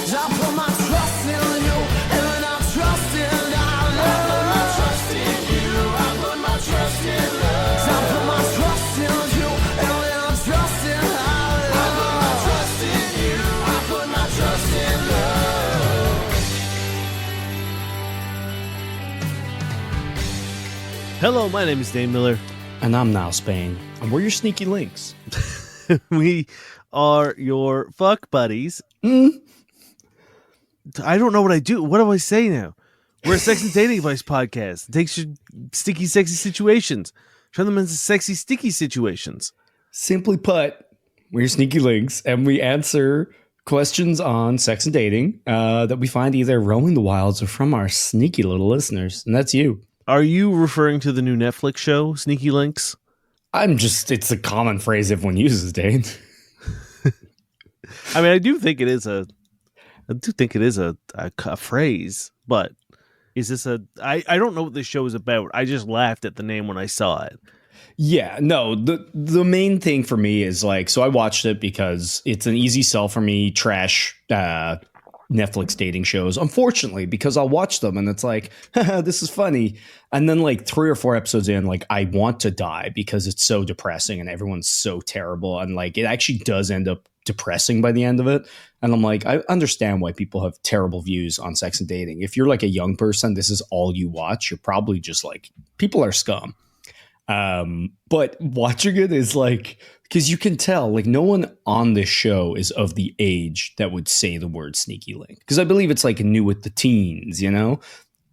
I put my trust in you, and I trust in our love. I put my trust in you, I put my trust in love. I put my trust in you, and I trust in our love. I put my trust in you, I put my trust in love. Hello, my name is Dane Miller. And I'm Niall Spain. And we're your sneaky links. We are your fuck buddies. I don't know what I do. What do I say now? We're a sex and dating advice podcast. It takes your sticky, sexy situations, turn them into sexy, sticky situations. Simply put, we're your sneaky links, and we answer questions on sex and dating that we find either roaming the wilds or from our sneaky little listeners. And that's you. Are you referring to the new Netflix show, Sneaky Links? It's a common phrase everyone uses, Dane. I mean, I do think it is a phrase, but is this I don't know what this show is about. I just laughed at the name when I saw it. Yeah, no, the main thing for me is so I watched it because it's an easy sell for me, trash Netflix dating shows, unfortunately, because I'll watch them and it's like, this is funny. And then 3 or 4 episodes in, I want to die because it's so depressing and everyone's so terrible. And it actually does end up depressing by the end of it. And I'm like, I understand why people have terrible views on sex and dating. If you're a young person, this is all you watch. You're probably just people are scum. But watching it is because you can tell no one on this show is of the age that would say the word sneaky link, because I believe it's new with the teens,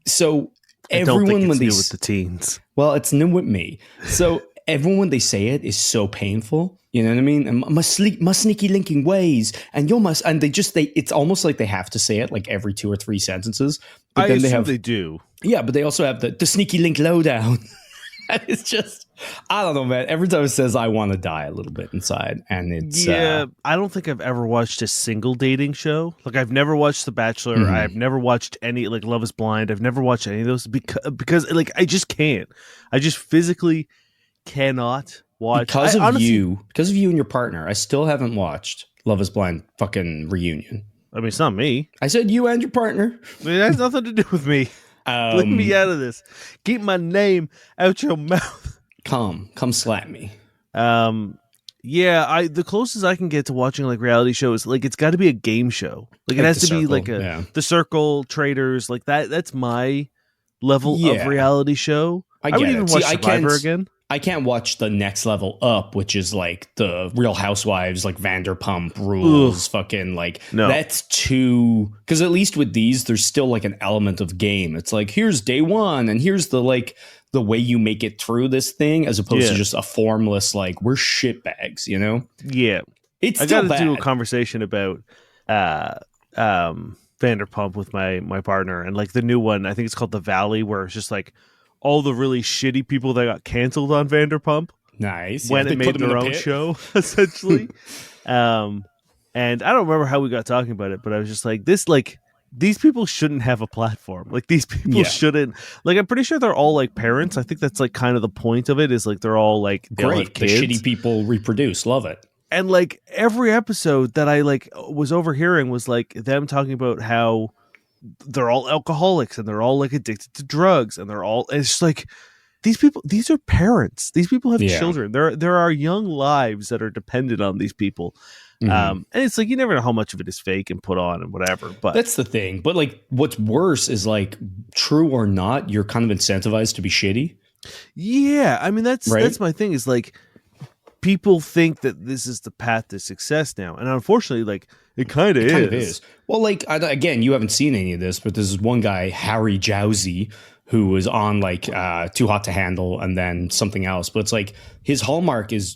so everyone when they new with the teens, well, it's new with me. So everyone when they say it is so painful, you know what I mean? And my sneaky linking ways, and it's almost like they have to say it every 2 or 3 sentences. But then they do. Yeah, but they also have the sneaky link lowdown. It's just, I don't know, man. Every time it says, I want to die a little bit inside. And it's... Yeah, I don't think I've ever watched a single dating show. I've never watched The Bachelor. Mm-hmm. I've never watched any, Love is Blind. I've never watched any of those because I just can't. I just physically cannot watch. Because of you and your partner, I still haven't watched Love is Blind fucking reunion. I mean, it's not me. I said you and your partner. I mean, that has nothing to do with me. Leave me out of this. Keep my name out your mouth. Come slap me. Yeah, the closest I can get to watching reality shows, it's got to be a game show. It has to be The Circle, Traders, that. That's my level of reality show. I would even watch Survivor again. I can't watch the next level up, which is the Real Housewives, Vanderpump Rules, fucking no. That's too, because at least with these, there's still an element of game. It's here's day one, and here's the way you make it through this thing, as opposed to just a formless we're shitbags, Yeah, it's I still got to bad. do a conversation about Vanderpump with my partner, and the new one. I think it's called The Valley, where it's just all the really shitty people that got canceled on Vanderpump. Nice. When it made their own show, essentially. And I don't remember how we got talking about it, but I was just these people shouldn't have a platform. These people shouldn't. I'm pretty sure they're all parents. I think that's kind of the point of it is they're all great. The kids. shitty people reproduce. Love it. And every episode that I was overhearing was them talking about how they're all alcoholics and they're all addicted to drugs and it's these people, these are parents. These people have children. There are young lives that are dependent on these people. And it's you never know how much of it is fake and put on and whatever. But that's the thing. But what's worse is true or not, you're kind of incentivized to be shitty. Yeah. I mean, that's my thing is people think that this is the path to success now. And unfortunately, it kind of is. Well, again, you haven't seen any of this, but there's one guy, Harry Jowsey, who was on Too Hot to Handle and then something else. But it's his hallmark is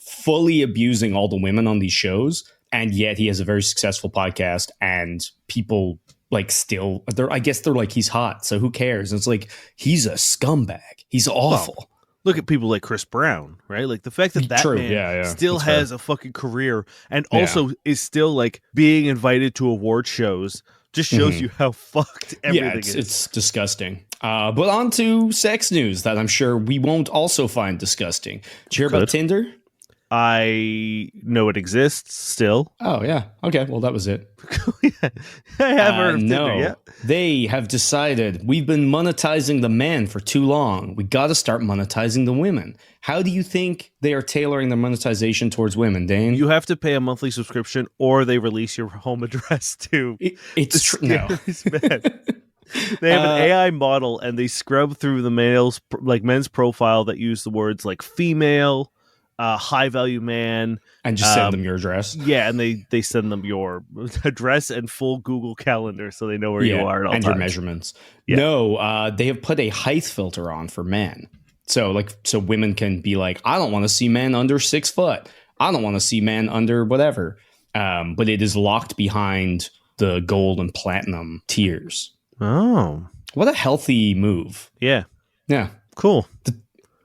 fully abusing all the women on these shows. And yet he has a very successful podcast and people still, I guess they're he's hot. So who cares? And it's he's a scumbag. He's awful. Well, look at people like Chris Brown, right? The fact that man still has a fucking career and also is still being invited to award shows just shows you how fucked everything is. It's disgusting. But on to sex news that I'm sure we won't also find disgusting. Did you hear about Tinder? I know it exists still. Oh, yeah. Okay. Well, that was it. I haven't heard of Tinder No, yet. they have decided we've been monetizing the man for too long. We got to start monetizing the women. How do you think they are tailoring their monetization towards women, Dane? You have to pay a monthly subscription, or they release your home address to It's true. No. scariest men. They have an AI model, and they scrub through the men's profile that use the words like female, high value man, And just send them your address. Yeah, and they send them your address and full Google Calendar, so they know where you are at all and times. your measurements. Yeah. No, they have put a height filter on for men. So women can be like, I don't want to see men under 6 foot. I don't want to see men under whatever. But it is locked behind the gold and platinum tiers. Oh, What a healthy move. yeah, Yeah. cool.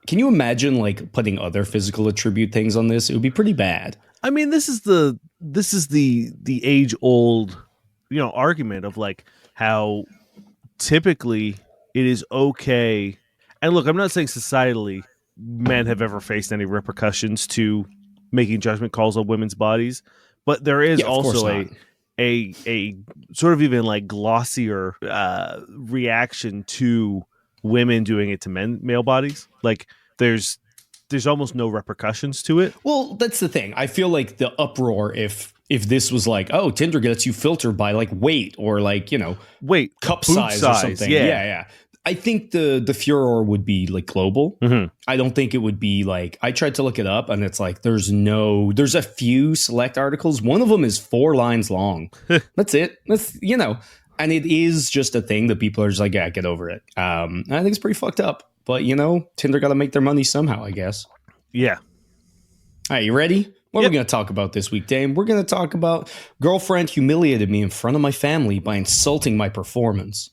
Can you imagine putting other physical attribute things on this? It would be pretty bad. I mean, this is the age old, argument of how typically it is okay. And look, I'm not saying societally men have ever faced any repercussions to making judgment calls on women's bodies, but there is also a sort of even glossier reaction to women doing it to male bodies. There's almost no repercussions to it. Well, that's the thing. I feel like the uproar if this was oh, Tinder gets you filtered by weight or weight, cup boob size or something. Yeah. I think the furor would be global. Mm-hmm. I don't think it would be I tried to look it up and it's there's a few select articles. One of them is 4 lines long. That's it. That's, and it is just a thing that people are just yeah, get over it. I think it's pretty fucked up. But, Tinder got to make their money somehow, I guess. Yeah. All right, you ready? What are we going to talk about this week, Dame? We're going to talk about girlfriend humiliated me in front of my family by insulting my performance.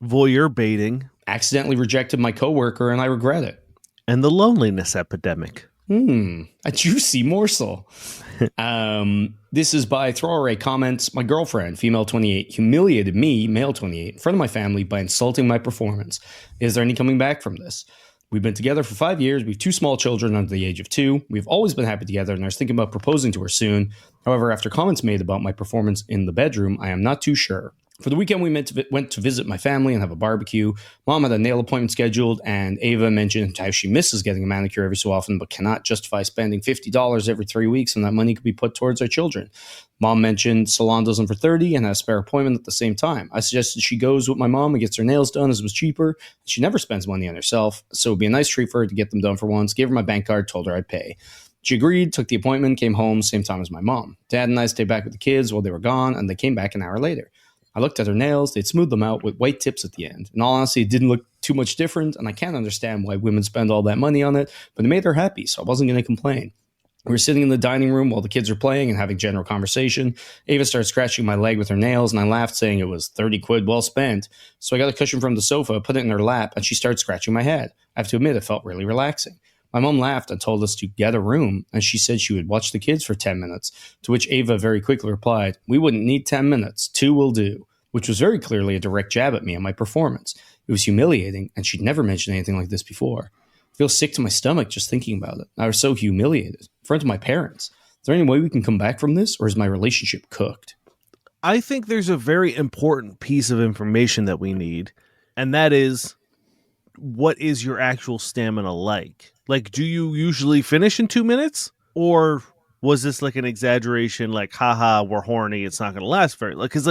Voyeur baiting. Accidentally rejected my coworker, and I regret it. And the loneliness epidemic. A juicy morsel. This is by Throwaway Comments. My girlfriend, female 28, humiliated me, male 28, in front of my family by insulting my performance. Is there any coming back from this? We've been together for 5 years. We have 2 small children under the age of 2. We've always been happy together, and I was thinking about proposing to her soon. However, after comments made about my performance in the bedroom, I am not too sure. For the weekend, we went to visit my family and have a barbecue. Mom had a nail appointment scheduled, and Ava mentioned how she misses getting a manicure every so often, but cannot justify spending $50 every 3 weeks, and that money could be put towards our children. Mom mentioned salon does them for $30 and has a spare appointment at the same time. I suggested she goes with my mom and gets her nails done as it was cheaper. She never spends money on herself, so it would be a nice treat for her to get them done for once. Gave her my bank card, told her I'd pay. She agreed, took the appointment, came home same time as my mom. Dad and I stayed back with the kids while they were gone, and they came back an hour later. I looked at her nails. They'd smoothed them out with white tips at the end. In all honesty, it didn't look too much different, and I can't understand why women spend all that money on it, but it made her happy, so I wasn't going to complain. We were sitting in the dining room while the kids were playing and having general conversation. Ava started scratching my leg with her nails, and I laughed, saying it was 30 quid well spent. So I got a cushion from the sofa, put it in her lap, and she started scratching my head. I have to admit, it felt really relaxing. My mom laughed and told us to get a room, and she said she would watch the kids for 10 minutes, to which Ava very quickly replied, "We wouldn't need 10 minutes. 2 will do," which was very clearly a direct jab at me and my performance. It was humiliating, and she'd never mentioned anything like this before. I feel sick to my stomach just thinking about it. I was so humiliated in front of my parents. Is there any way we can come back from this, or is my relationship cooked? I think there's a very important piece of information that we need, and that is, what is your actual stamina like? Do you usually finish in 2 minutes? Or was this an exaggeration, haha, we're horny, it's not going to last very long? Because,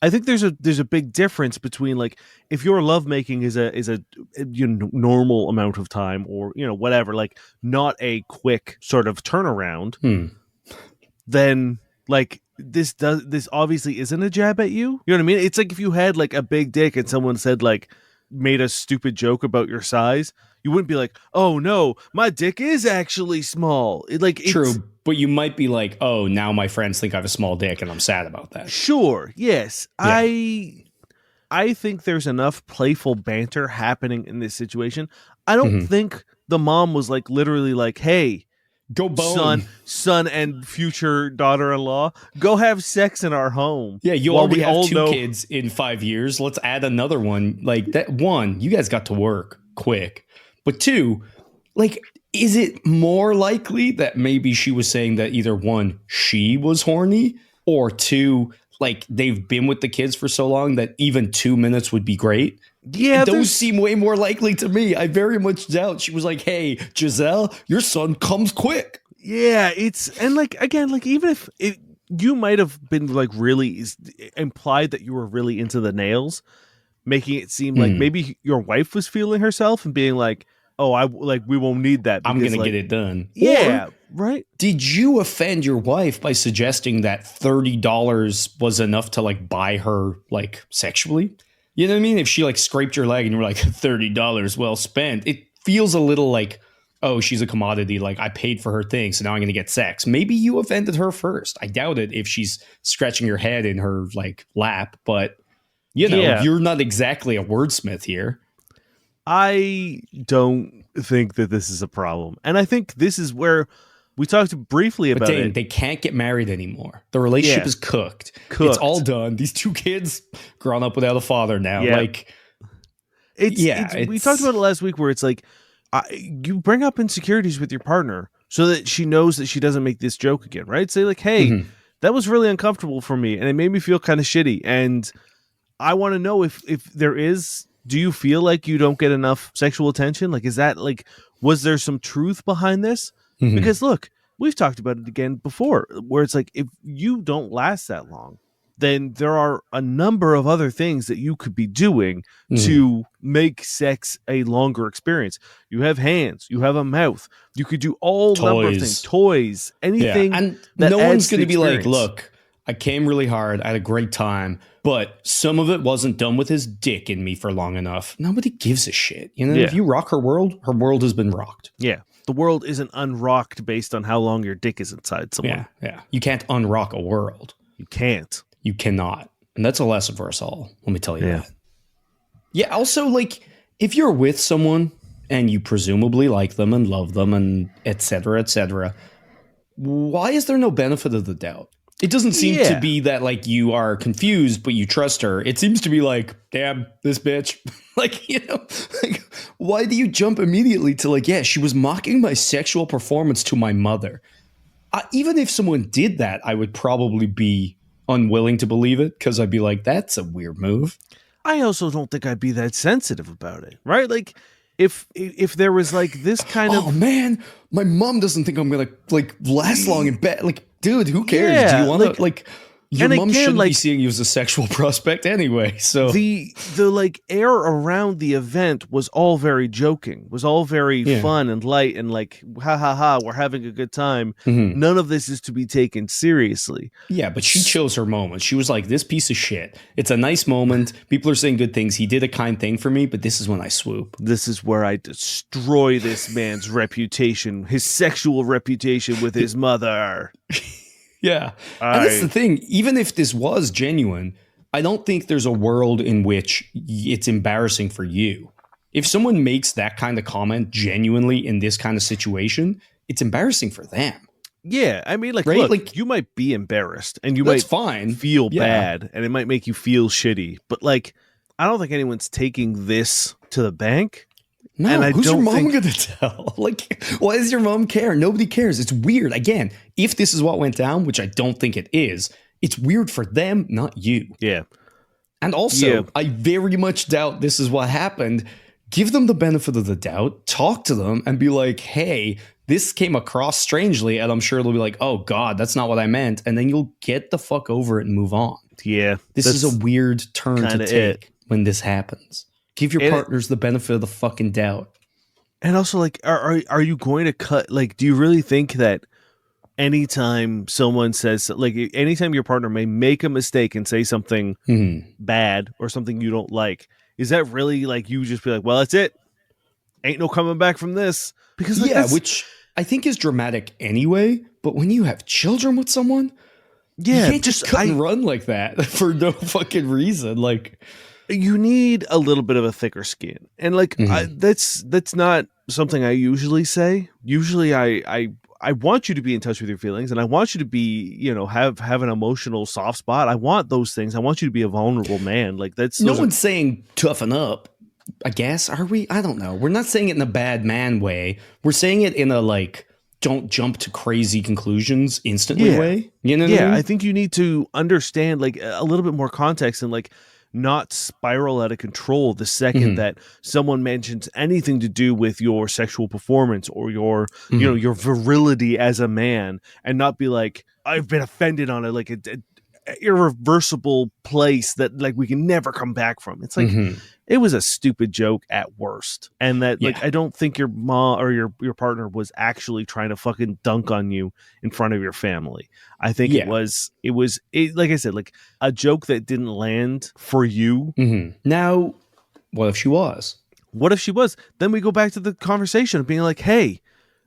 I think there's a big difference between if your lovemaking is a normal amount of time, or whatever, not a quick sort of turnaround, then this obviously isn't a jab at you. You know what I mean? It's if you had a big dick and someone said made a stupid joke about your size, you wouldn't be oh no, my dick is actually small. True, but you might be oh, now my friends think I have a small dick and I'm sad about that. Sure, yes. Yeah. I think there's enough playful banter happening in this situation. I don't think the mom was literally hey, go bone, son and future daughter-in-law, go have sex in our home. Yeah, you already have 2 kids in 5 years. Let's add another one. That one, you guys got to work quick. But 2, is it more likely that maybe she was saying that either one, she was horny, or two, like they've been with the kids for so long that even 2 minutes would be great? Yeah, those seem way more likely to me. I very much doubt she was like, hey, Giselle, your son comes quick. Yeah, and like, again, like, even if you might have been like really implied that you were really into the nails, making it seem like maybe your wife was feeling herself and being like, oh, we won't need that. I'm going to get it done. Yeah, or, right. Did you offend your wife by suggesting that $30 was enough to like buy her like sexually? You know what I mean? If she like scraped your leg and you were like, $30 well spent, it feels a little like, oh, she's a commodity. Like, I paid for her thing, so now I'm going to get sex. Maybe you offended her first. I doubt it if she's scratching your head in her like lap, but you know, you're not exactly a wordsmith here. I don't think that this is a problem. And I think this is where we talked briefly about it. They can't get married anymore. The relationship is cooked. It's all done. These two kids grown up without a father now. Yeah. Like, we talked about it last week where it's like, you bring up insecurities with your partner so that she knows that she doesn't make this joke again, right? Say like, hey, that was really uncomfortable for me and it made me feel kind of shitty. And I want to know if there is, do you feel like you don't get enough sexual attention? Like, is that like, was there some truth behind this? Because look, we've talked about it again before where it's like, if you don't last that long, then there are a number of other things that you could be doing to make sex a longer experience. You have hands, you have a mouth, you could do all number of things, toys, anything. Yeah. And no one's going to be like, look, I came really hard, I had a great time, but some of it wasn't done with his dick in me for long enough. Nobody gives a shit. You know, if you rock her world has been rocked. Yeah. The world isn't unrocked based on how long your dick is inside someone. Yeah. You can't unrock a world. You can't. You cannot. And that's a lesson for us all. Let me tell you that. Yeah. Also, like, if you're with someone and you presumably like them and love them and et cetera, why is there no benefit of the doubt? It doesn't seem to be that like you are confused, but you trust her. It seems to be like, damn, this bitch. Like, you know, like, why do you jump immediately to like, yeah, she was mocking my sexual performance to my mother. Even if someone did that, I would probably be unwilling to believe it because I'd be like, that's a weird move. I also don't think I'd be that sensitive about it, right? Like, if there was like this kind of, oh man, my mom doesn't think I'm gonna like last long in bed. Like, dude, who cares? Do you want to like? Your mom shouldn't be seeing you as a sexual prospect anyway. So the like air around the event was all very joking, was all very fun and light and like, ha, we're having a good time. None of this is to be taken seriously. Yeah, but she chose her moment. She was like, this piece of shit. It's a nice moment. People are saying good things. He did a kind thing for me, but this is when I swoop. This is where I destroy this man's reputation, his sexual reputation with his mother. Yeah. And that's the thing. Even if this was genuine, I don't think there's a world in which it's embarrassing for you. If someone makes that kind of comment genuinely in this kind of situation, it's embarrassing for them. Yeah. I mean, like, right? Look, like, you might be embarrassed and you might feel bad and it might make you feel shitty. But like, I don't think anyone's taking this to the bank. No, and who's your mom going to tell? Like, why does your mom care? Nobody cares. It's weird. Again, if this is what went down, which I don't think it is, it's weird for them, not you. Yeah. And also, I very much doubt this is what happened. Give them the benefit of the doubt. Talk to them and be like, hey, this came across strangely. And I'm sure they'll be like, oh, God, that's not what I meant. And then you'll get the fuck over it and move on. Yeah. This is a weird turn to take when this happens. Give your partners the benefit of the fucking doubt. And also, like, are you going to cut? Like, do you really think that anytime someone says, like, anytime your partner may make a mistake and say something bad or something you don't like, is that really like you just be like, well, that's it? Ain't no coming back from this? Because like, which I think is dramatic anyway. But when you have children with someone, you can't just cut and run like that for no fucking reason. Like, you need a little bit of a thicker skin. And like, that's not something I usually say. Usually I want you to be in touch with your feelings and I want you to be, you know, have an emotional soft spot. I want those things. I want you to be a vulnerable man. Like, that's no one's saying toughen up. I guess, are we? I don't know. We're not saying it in a bad man way. We're saying it in a like, don't jump to crazy conclusions instantly Yeah. way. You know what I Yeah, mean? I think you need to understand like a little bit more context and like not spiral out of control the second that someone mentions anything to do with your sexual performance or your you know your virility as a man, and not be like, I've been offended on it, like a irreversible place that like we can never come back from. It's like it was a stupid joke at worst, and that like Yeah. I don't think your mom or your partner was actually trying to fucking dunk on you in front of your family. I think it Yeah. was like I said, like a joke that didn't land for you. Now, what if she was? What if she was? Then we go back to the conversation of being like, hey,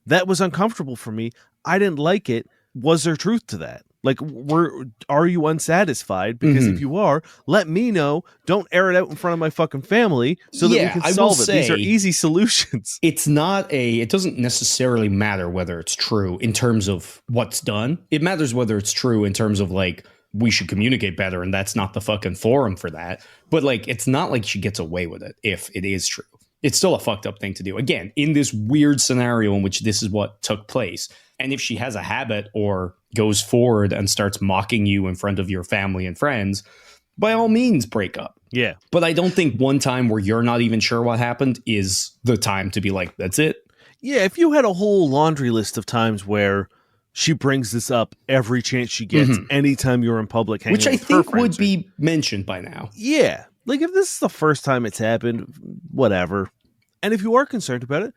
that was uncomfortable for me. I didn't like it. Was there truth to that? Like, are you unsatisfied? Because if you are, let me know. Don't air it out in front of my fucking family so that we Yeah, can I will solve it. These are say- easy solutions. It's not it doesn't necessarily matter whether it's true in terms of what's done. It matters whether it's true in terms of like, we should communicate better, and that's not the fucking forum for that. But like, it's not like she gets away with it if it is true. It's still a fucked up thing to do. Again, in this weird scenario in which this is what took place. And if she has a habit or goes forward and starts mocking you in front of your family and friends, by all means, break up. Yeah. But I don't think one time where you're not even sure what happened is the time to be like, that's it. Yeah, if you had a whole laundry list of times where she brings this up every chance she gets, anytime you're in public, hanging Which I with her think would friends, be mentioned by now. yeah. Like if this is the first time it's happened, whatever. And if you are concerned about it,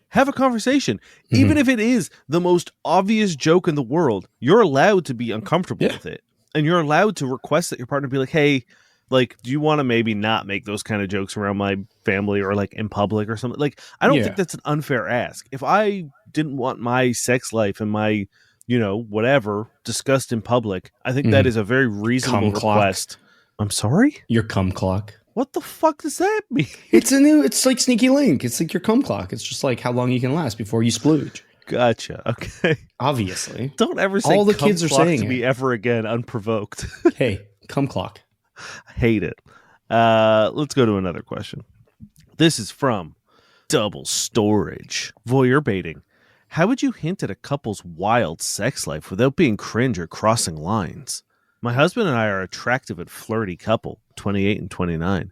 have a conversation. Even if it is the most obvious joke in the world, you're allowed to be uncomfortable with it. And you're allowed to request that your partner be like, hey, like, do you want to maybe not make those kind of jokes around my family or like in public or something? Like, I don't think that's an unfair ask. If I didn't want my sex life and my, you know, whatever discussed in public, I think that is a very reasonable Cum-Clock. request. I'm sorry? Your Cum-Clock. What the fuck does that mean? It's like Sneaky Link. It's like your Cum-Clock. It's just like how long you can last before you splooge. Gotcha. Okay. Obviously. Don't ever say All the kids are cum-clock saying to me ever again unprovoked. Hey, Cum-Clock. I hate it. Let's go to another question. This is from Double Storage. Voyeur baiting. How would you hint at a couple's wild sex life without being cringe or crossing lines? My husband and I are attractive and flirty couple, 28 and 29.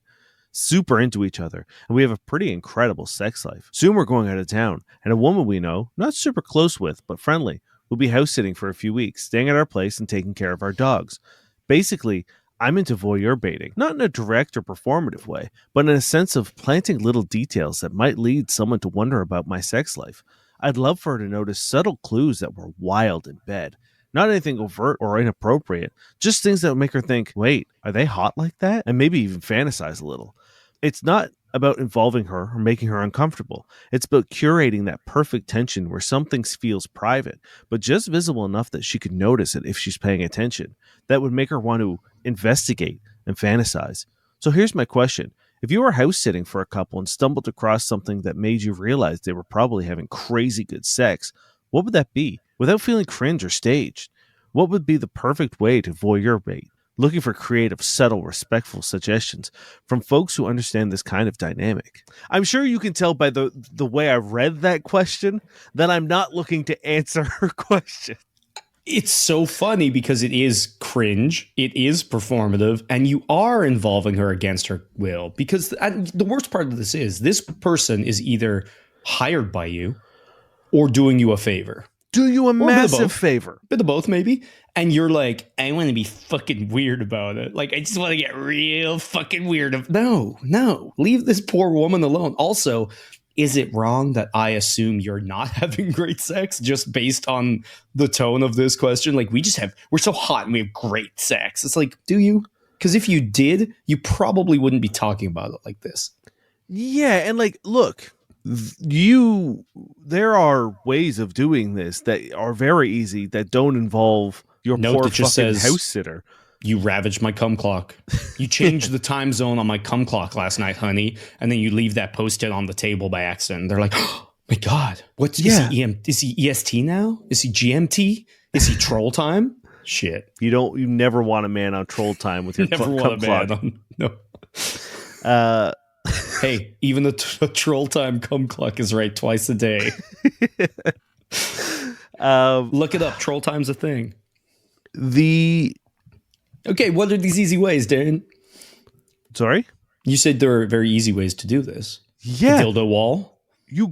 Super into each other, and we have a pretty incredible sex life. Soon we're going out of town, and a woman we know, not super close with, but friendly, will be house sitting for a few weeks, staying at our place and taking care of our dogs. Basically, I'm into voyeur baiting, not in a direct or performative way, but in a sense of planting little details that might lead someone to wonder about my sex life. I'd love for her to notice subtle clues that were wild in bed. Not anything overt or inappropriate, just things that would make her think, wait, are they hot like that? And maybe even fantasize a little. It's not about involving her or making her uncomfortable. It's about curating that perfect tension where something feels private, but just visible enough that she could notice it if she's paying attention. That would make her want to investigate and fantasize. So here's my question. If you were house sitting for a couple and stumbled across something that made you realize they were probably having crazy good sex, what would that be? Without feeling cringe or staged, what would be the perfect way to voyeur bait? Looking for creative, subtle, respectful suggestions from folks who understand this kind of dynamic. I'm sure you can tell by the way I read that question that I'm not looking to answer her question. It's so funny because it is cringe, it is performative, and you are involving her against her will. Because the worst part of this person is either hired by you or doing you a favor. Do you a bit of massive both. favor. Bit of both, maybe. And you're like, I want to be fucking weird about it. Like, I just want to get real fucking weird. No. Leave this poor woman alone. Also, is it wrong that I assume you're not having great sex just based on the tone of this question? Like, we're so hot and we have great sex. It's like, do you? Because if you did, you probably wouldn't be talking about it like this. Yeah, and like, look, there are ways of doing this that are very easy that don't involve your Note poor that just fucking says- house sitter. You ravaged my Cum-Clock. You changed the time zone on my Cum-Clock last night, honey. And then you leave that post-it on the table by accident. They're like, oh my God. Is he EST now? Is he GMT? Is he troll time? Shit. You never want a man on troll time with your Never want a clock. man on. No. Hey, even the troll time Cum-Clock is right twice a day. Look it up. Troll time's a thing. Okay, what are these easy ways, Darren? Sorry? You said there are very easy ways to do this. Yeah. The dildo wall?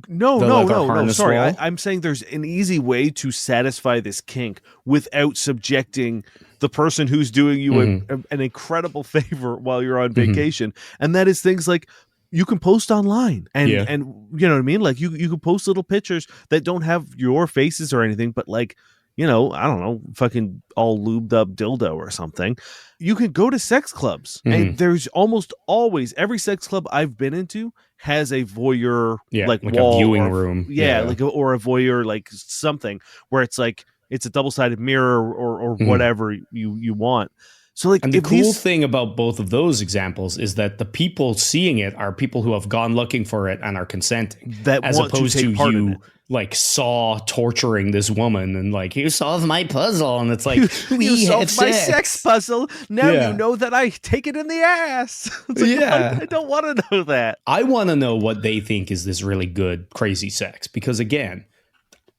No. harness Sorry, wall? I'm saying there's an easy way to satisfy this kink without subjecting the person who's doing you an incredible favor while you're on vacation, and that is things like you can post online, and you know what I mean. Like you can post little pictures that don't have your faces or anything, but like, you know, I don't know, fucking all lubed up dildo or something. You can go to sex clubs, and there's almost always every sex club I've been into has a voyeur like wall a viewing room. Like or a voyeur like something where it's like it's a double-sided mirror or whatever you want. So like, and the cool thing about both of those examples is that the people seeing it are people who have gone looking for it and are consenting, as opposed to you like Saw torturing this woman and like, you solved my puzzle, and it's like, you solved my sex puzzle. Now you know that I take it in the ass. It's like, I don't want to know that. I want to know what they think is this really good, crazy sex, because again,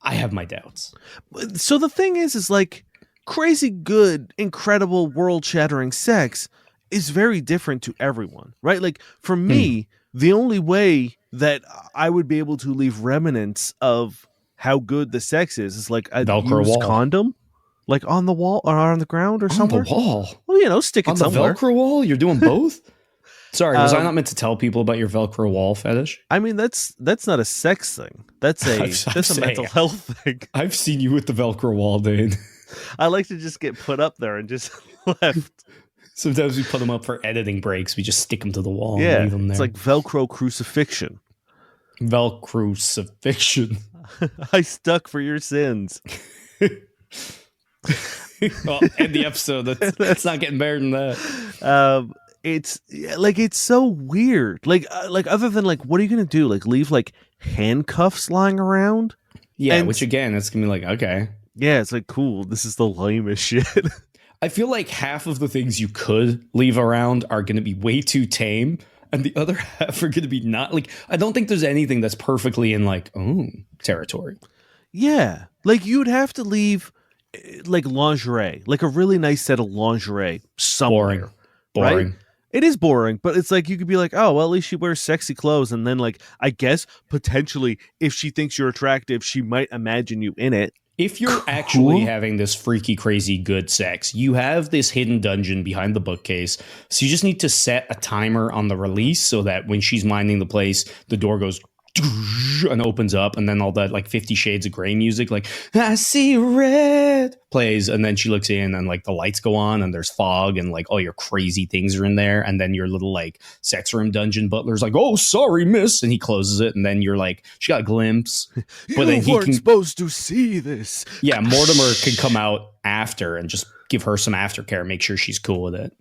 I have my doubts. So the thing is like, crazy good, incredible, world-shattering sex is very different to everyone, right? Like for me, the only way that I would be able to leave remnants of how good the sex is like a Velcro wall condom, like on the wall or on the ground or somewhere. On the wall? Well, you know, stick it on somewhere. The Velcro wall? You're doing both? Sorry, was I not meant to tell people about your Velcro wall fetish? I mean, that's not a sex thing. That's a mental health thing. I've seen you with the Velcro wall, Dane. I like to just get put up there and just left. Sometimes we put them up for editing breaks. We just stick them to the wall and leave them there. It's like Velcro crucifixion. Velcrucifixion. I stuck for your sins. Well, end the episode. That's not getting better than that. It's like, it's so weird. Like other than like, what are you gonna do? Like leave like handcuffs lying around? Yeah, which again, it's gonna be like, okay. Yeah, it's like, cool. This is the lamest shit. I feel like half of the things you could leave around are going to be way too tame, and the other half are going to be not. Like, I don't think there's anything that's perfectly in like, territory. Yeah, like you'd have to leave like lingerie, like a really nice set of lingerie somewhere. Boring. Right? It is boring, but it's like you could be like, oh, well, at least she wears sexy clothes, and then like, I guess potentially if she thinks you're attractive, she might imagine you in it. If you're actually having this freaky, crazy good sex, you have this hidden dungeon behind the bookcase. So you just need to set a timer on the release so that when she's minding the place, the door goes and opens up, and then all that like 50 Shades of Grey music, like I see red, plays, and then she looks in and like the lights go on and there's fog and like all your crazy things are in there, and then your little like sex room dungeon butler's like, oh sorry miss, and he closes it, and then you're like, she got a glimpse, but then he weren't supposed to see this. Yeah, Mortimer can come out after and just give her some aftercare, make sure she's cool with it.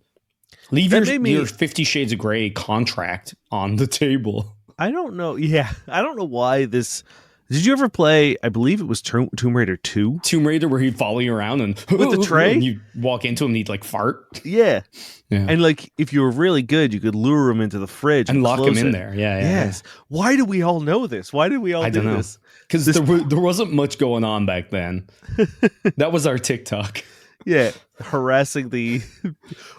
Leave your 50 Shades of Grey contract on the table. I don't know. Yeah, I don't know why this. Did you ever play? I believe it was Tomb Raider 2. Tomb Raider, where he'd follow you around and with the tray, and you walk into him and he'd like fart. Yeah, and like if you were really good, you could lure him into the fridge and lock him in it. there. Yeah. Yes. Why do we all know this? Why did we all do this? Because there wasn't much going on back then. That was our TikTok. Yeah, harassing the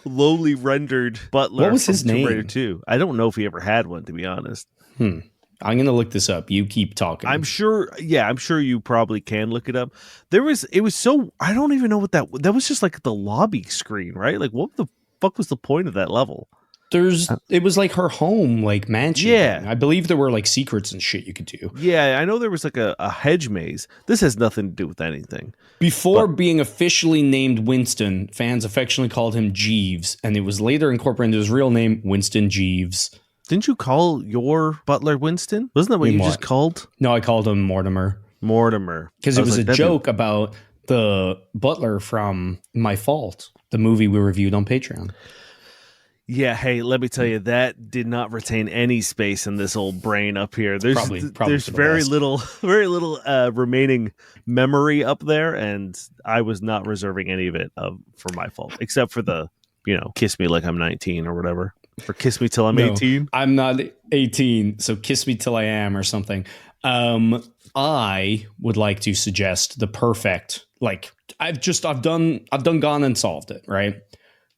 lowly rendered butler. What was his name? Tomb Raider 2. I don't know if he ever had one, to be honest. I'm gonna look this up. You keep talking. I'm sure you probably can look it up. It was so, I don't even know what that was, just like the lobby screen, right? Like what the fuck was the point of that level? It was like her home, like mansion. Yeah. Thing. I believe there were like secrets and shit you could do. Yeah, I know there was like a hedge maze. This has nothing to do with anything. Before being officially named Winston, fans affectionately called him Jeeves, and it was later incorporated into his real name, Winston Jeeves. Didn't you call your butler Winston? Wasn't that what you just called? No, I called him Mortimer. Because it was a joke about the butler from My Fault, the movie we reviewed on Patreon. Yeah, hey, let me tell you, that did not retain any space in this old brain up here. There's very little remaining memory up there, and I was not reserving any of it for My Fault, except for the, kiss me like I'm 19 or whatever. Or Kiss Me Till I'm No, 18. I'm not 18, so kiss me till I am or something. I would like to suggest the perfect, like I've done gone and solved it, right?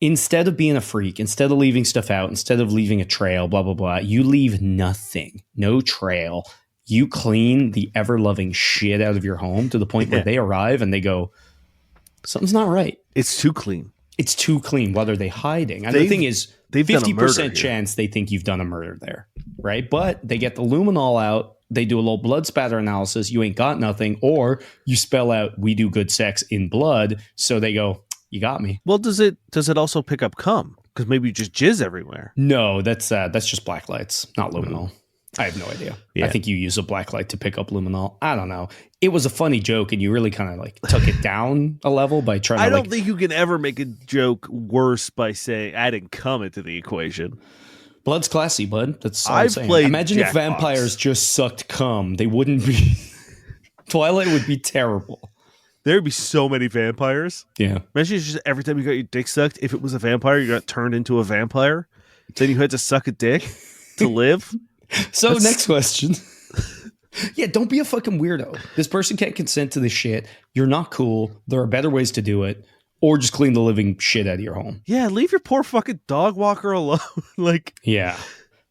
Instead of being a freak, instead of leaving stuff out, instead of leaving a trail, blah, blah, blah, you leave nothing, no trail. You clean the ever-loving shit out of your home to the point where they arrive and they go, something's not right. It's too clean. It's too clean. What are they hiding? And the thing is, they've done a murder 50% here. chance they think you've done a murder there, right? But they get the luminol out. They do a little blood spatter analysis. You ain't got nothing. Or you spell out, we do good sex in blood. So they go, you got me. Well, does it also pick up cum? Because maybe you just jizz everywhere. No, that's just black lights, not luminol. I have no idea. Yeah. I think you use a black light to pick up luminol. I don't know. It was a funny joke, and you really kind of like took it down a level by trying to. I don't think you can ever make a joke worse by saying adding cum into the equation. Blood's classy, bud. That's all I'm I've saying. played Imagine if Jackbox. vampires just sucked cum. They wouldn't be. Twilight would be terrible. There'd be so many vampires. Yeah. Imagine just every time you got your dick sucked, if it was a vampire, you got turned into a vampire. Then you had to suck a dick to live. So next question. Yeah, don't be a fucking weirdo. This person can't consent to this shit. You're not cool. There are better ways to do it. Or just clean the living shit out of your home. Yeah, leave your poor fucking dog walker alone. Like, Yeah.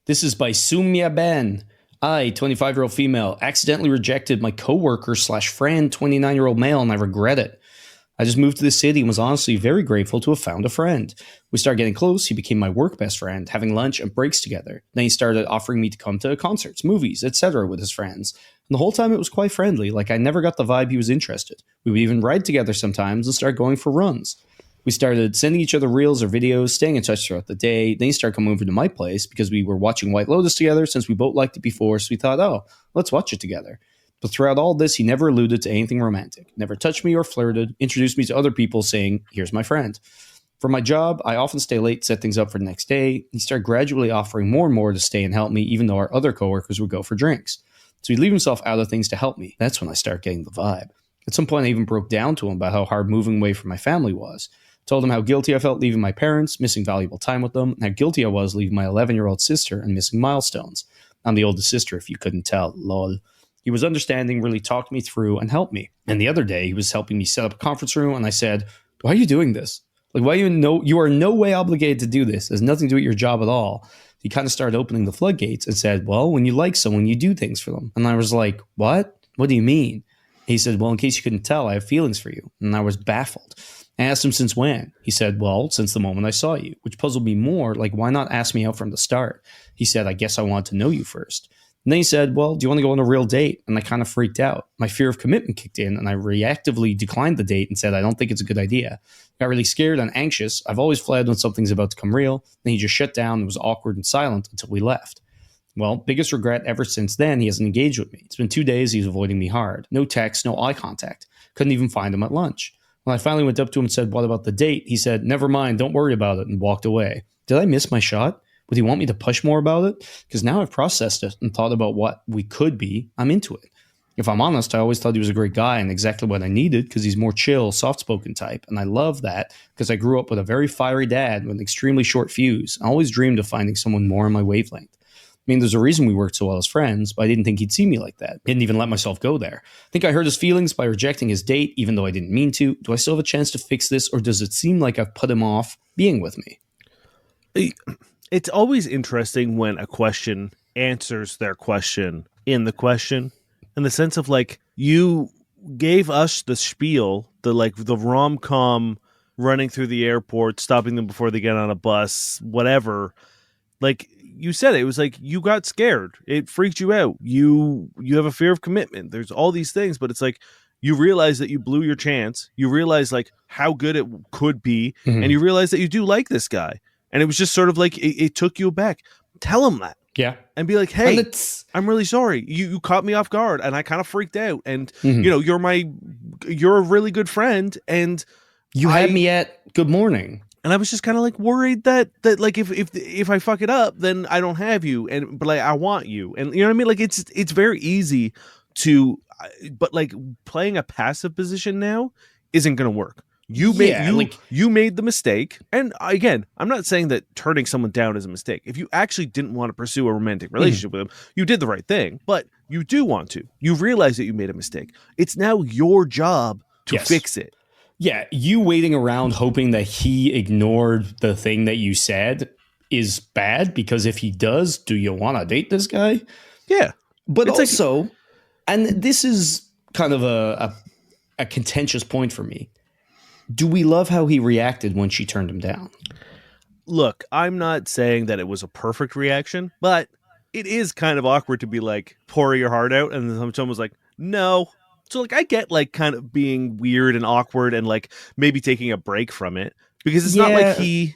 This is by Sumya Ben. I, 25-year-old female, accidentally rejected my coworker / friend, 29-year-old male, and I regret it. I just moved to the city and was honestly very grateful to have found a friend. We started getting close. He became my work best friend, having lunch and breaks together. Then he started offering me to come to concerts, movies, etc. with his friends. And the whole time it was quite friendly, like I never got the vibe he was interested. We would even ride together sometimes and start going for runs. We started sending each other reels or videos, staying in touch throughout the day. Then he started coming over to my place because we were watching White Lotus together since we both liked it before. So we thought, oh, let's watch it together. But throughout all this, he never alluded to anything romantic, never touched me or flirted, introduced me to other people saying, here's my friend. For my job, I often stay late, set things up for the next day. He started gradually offering more and more to stay and help me, even though our other coworkers would go for drinks. So he'd leave himself out of things to help me. That's when I started getting the vibe. At some point, I even broke down to him about how hard moving away from my family was. Told him how guilty I felt leaving my parents, missing valuable time with them, and how guilty I was leaving my 11-year-old sister and missing milestones. I'm the oldest sister, if you couldn't tell, lol. He was understanding, really talked me through and helped me. And the other day, he was helping me set up a conference room, and I said, why are you doing this? Like, why you are in no way obligated to do this. It has nothing to do with your job at all. He kind of started opening the floodgates and said, well, when you like someone, you do things for them. And I was like, what? What do you mean? He said, well, in case you couldn't tell, I have feelings for you. And I was baffled. I asked him since when. He said, well, since the moment I saw you, which puzzled me more. Like, why not ask me out from the start? He said, I guess I wanted to know you first. And then he said, well, do you want to go on a real date? And I kind of freaked out. My fear of commitment kicked in, and I reactively declined the date and said, I don't think it's a good idea. Got really scared and anxious. I've always fled when something's about to come real. Then he just shut down and was awkward and silent until we left. Well, biggest regret ever since then, he hasn't engaged with me. It's been 2 days, he's avoiding me hard. No text, no eye contact. Couldn't even find him at lunch. When I finally went up to him and said, what about the date? He said, never mind, don't worry about it, and walked away. Did I miss my shot? Would he want me to push more about it? Because now I've processed it and thought about what we could be. I'm into it. If I'm honest, I always thought he was a great guy and exactly what I needed because he's more chill, soft-spoken type. And I love that because I grew up with a very fiery dad with an extremely short fuse. I always dreamed of finding someone more on my wavelength. I mean, there's a reason we worked so well as friends, but I didn't think he'd see me like that. Didn't even let myself go there. I think I hurt his feelings by rejecting his date, even though I didn't mean to. Do I still have a chance to fix this, or does it seem like I've put him off being with me? It's always interesting when a question answers their question in the question, in the sense of like, you gave us the spiel, the rom-com running through the airport, stopping them before they get on a bus, whatever. Like you said, it was like you got scared. It freaked you out. You have a fear of commitment. There's all these things, but it's like you realize that you blew your chance. You realize like how good it could be, and you realize that you do like this guy. And it was just sort of like it took you back. Tell him that. Yeah. And be like, hey, I'm really sorry. You caught me off guard and I kind of freaked out. And you know, you're a really good friend, and you had me at good morning. And I was just kind of like worried that like if I fuck it up, then I don't have you, but like I want you, and you know what I mean. Like it's very easy to, but like playing a passive position now isn't going to work. You made the mistake. And again, I'm not saying that turning someone down is a mistake. If you actually didn't want to pursue a romantic relationship with them, you did the right thing. But you do want to. You realize that you made a mistake. It's now your job to fix it. Yeah, you waiting around hoping that he ignored the thing that you said is bad, because if he does, do you want to date this guy? Yeah. But it's also, and this is kind of a contentious point for me, do we love how he reacted when she turned him down? Look, I'm not saying that it was a perfect reaction, but it is kind of awkward to be like, pour your heart out, and then someone was like, no. So like, I get like kind of being weird and awkward and like maybe taking a break from it, because it's not like he...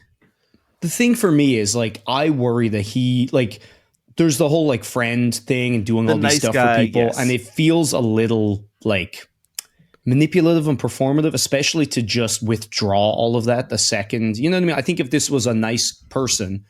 The thing for me is like, I worry that he like, there's the whole like friend thing and doing all these stuff for people. And it feels a little like manipulative and performative, especially to just withdraw all of that the second, you know what I mean? I think if this was a nice person,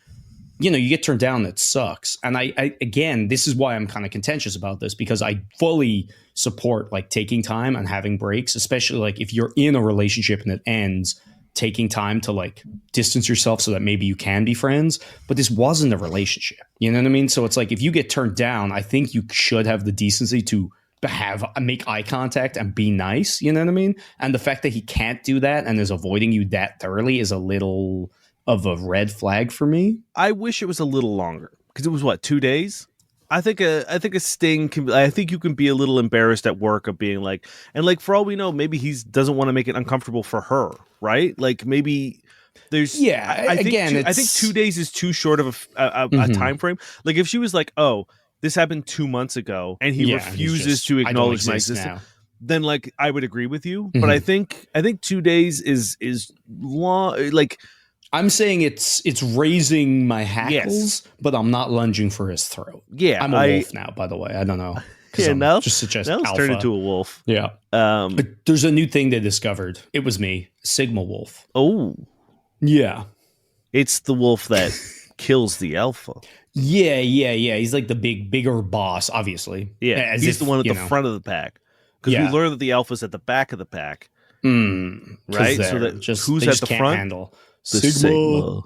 you know, you get turned down, it sucks. And I again, this is why I'm kind of contentious about this, because I fully support like taking time and having breaks, especially like if you're in a relationship and it ends, taking time to like distance yourself so that maybe you can be friends. But this wasn't a relationship, you know what I mean? So it's like, if you get turned down, I think you should have the decency to make eye contact and be nice, you know what I mean? And the fact that he can't do that and is avoiding you that thoroughly is a little of a red flag for me. I wish it was a little longer, because it was what, 2 days? I think a sting can. I think you can be a little embarrassed at work of being like, and like for all we know, maybe he doesn't want to make it uncomfortable for her, right? Like maybe there's I think 2 days is too short of a time frame. Like if she was like, oh, this happened 2 months ago, and he refuses to acknowledge my existence, then like I would agree with you. But I think 2 days is long. Like, I'm saying it's raising my hackles, but I'm not lunging for his throat. Yeah, I'm a wolf now, by the way. I don't know. Yeah, now just such as alpha. Turned into a wolf. Yeah. But there's a new thing they discovered. It was me, Sigma wolf. Oh, yeah. It's the wolf that kills the alpha. Yeah. He's like the bigger boss, obviously. Yeah, he's the one at the front of the pack. Because we learned that the alpha's at the back of the pack. Right? So that who's at the front? Handle. The Sigma.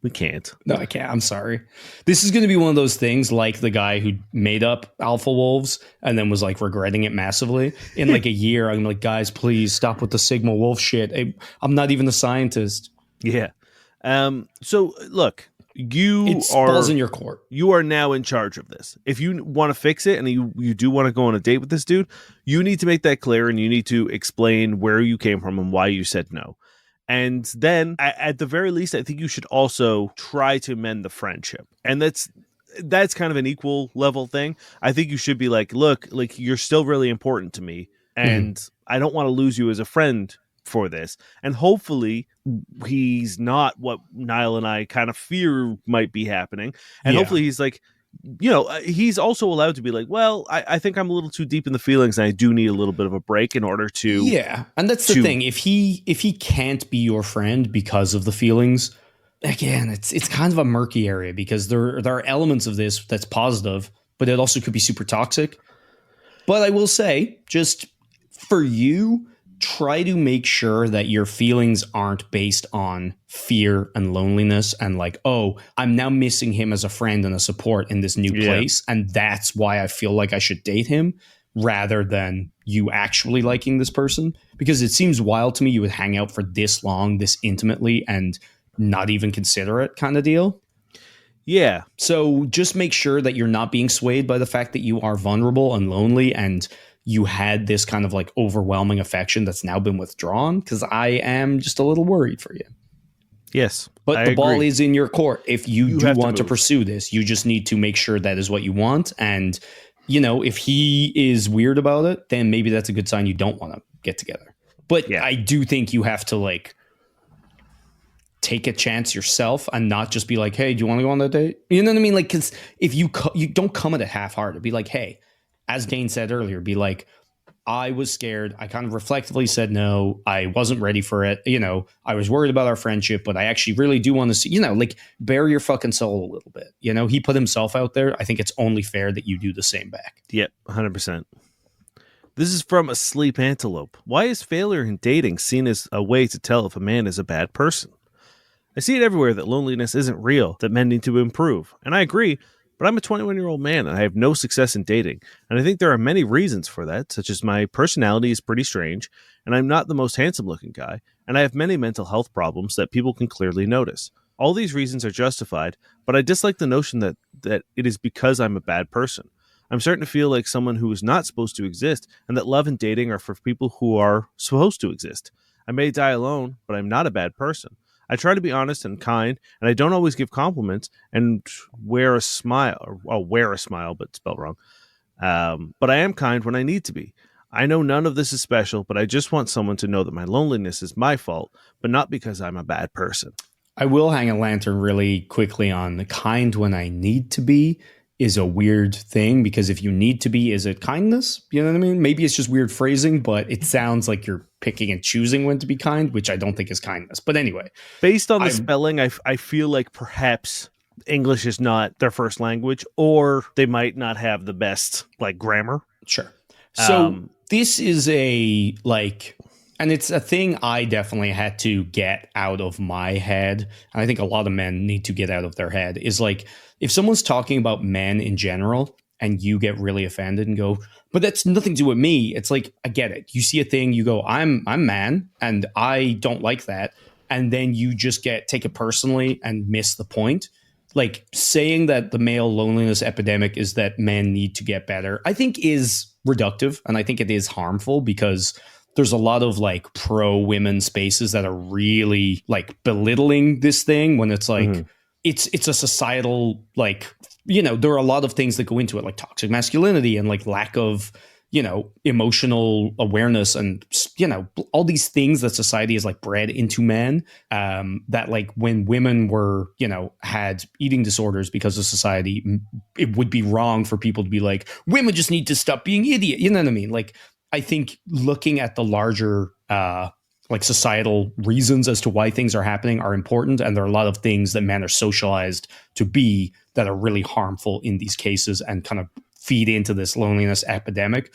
We can't. No, I can't. I'm sorry. This is going to be one of those things like the guy who made up alpha wolves and then was like regretting it massively. In like a year, I'm like, guys, please stop with the Sigma wolf shit. I'm not even a scientist. Yeah. So look, it's balls in your court. You are now in charge of this. If you want to fix it and you do want to go on a date with this dude, you need to make that clear, and you need to explain where you came from and why you said no. And then at the very least, I think you should also try to mend the friendship. And that's kind of an equal level thing. I think you should be like, look, like you're still really important to me, and I don't want to lose you as a friend for this. And hopefully he's not what Niall and I kind of fear might be happening. And hopefully he's like, you know, he's also allowed to be like, well, I think I'm a little too deep in the feelings and I do need a little bit of a break in order to. Yeah. And that's the thing. If he can't be your friend because of the feelings, again, it's kind of a murky area, because there are elements of this that's positive, but it also could be super toxic. But I will say, just for you, try to make sure that your feelings aren't based on fear and loneliness and like, oh, I'm now missing him as a friend and a support in this new place, and that's why I feel like I should date him, rather than you actually liking this person. Because it seems wild to me you would hang out for this long, this intimately, and not even consider it, kind of deal. Yeah. So just make sure that you're not being swayed by the fact that you are vulnerable and lonely, and you had this kind of like overwhelming affection that's now been withdrawn, because I am just a little worried for you. Yes. But the ball is in your court. If you do want to pursue this, you just need to make sure that is what you want. And, you know, if he is weird about it, then maybe that's a good sign you don't want to get together. But I do think you have to like take a chance yourself and not just be like, hey, do you want to go on that date? You know what I mean? Like, because if you don't come at it half-hearted, be like, hey, as Dane said earlier, be like, I was scared. I kind of reflectively said no. I wasn't ready for it. You know, I was worried about our friendship, but I actually really do want to see, you know, like bare your fucking soul a little bit. You know, he put himself out there. I think it's only fair that you do the same back. Yep, 100%. This is from a Sleep Antelope. Why is failure in dating seen as a way to tell if a man is a bad person? I see it everywhere that loneliness isn't real, that men need to improve. And I agree, but I'm a 21-year-old man and I have no success in dating. And I think there are many reasons for that, such as my personality is pretty strange, and I'm not the most handsome looking guy, and I have many mental health problems that people can clearly notice. All these reasons are justified, but I dislike the notion that it is because I'm a bad person. I'm starting to feel like someone who is not supposed to exist, and that love and dating are for people who are supposed to exist. I may die alone, but I'm not a bad person. I try to be honest and kind, and I don't always give compliments and wear a smile, but spelled wrong. But I am kind when I need to be. I know none of this is special, but I just want someone to know that my loneliness is my fault, but not because I'm a bad person. I will hang a lantern really quickly on the kind when I need to be is a weird thing, because if you need to be, is it kindness? You know what I mean? Maybe it's just weird phrasing, but it sounds like you're picking and choosing when to be kind, which I don't think is kindness. But anyway. Based on the spelling, I feel like perhaps English is not their first language, or they might not have the best like grammar. Sure. So this is and it's a thing I definitely had to get out of my head. And I think a lot of men need to get out of their head is like, if someone's talking about men in general and you get really offended and go, but that's nothing to do with me. It's like, I get it. You see a thing, you go, I'm man and I don't like that. And then you just take it personally and miss the point. Like saying that the male loneliness epidemic is that men need to get better, I think is reductive. And I think it is harmful because there's a lot of like pro women spaces that are really like belittling this thing when it's like, it's a societal, like, you know, there are a lot of things that go into it, like toxic masculinity and like lack of, you know, emotional awareness and, you know, all these things that society is like bred into men, that like when women were, you know, had eating disorders because of society, it would be wrong for people to be like, women just need to stop being idiot. You know what I mean? Like, I think looking at the larger, like societal reasons as to why things are happening are important. And there are a lot of things that men are socialized to be that are really harmful in these cases and kind of feed into this loneliness epidemic.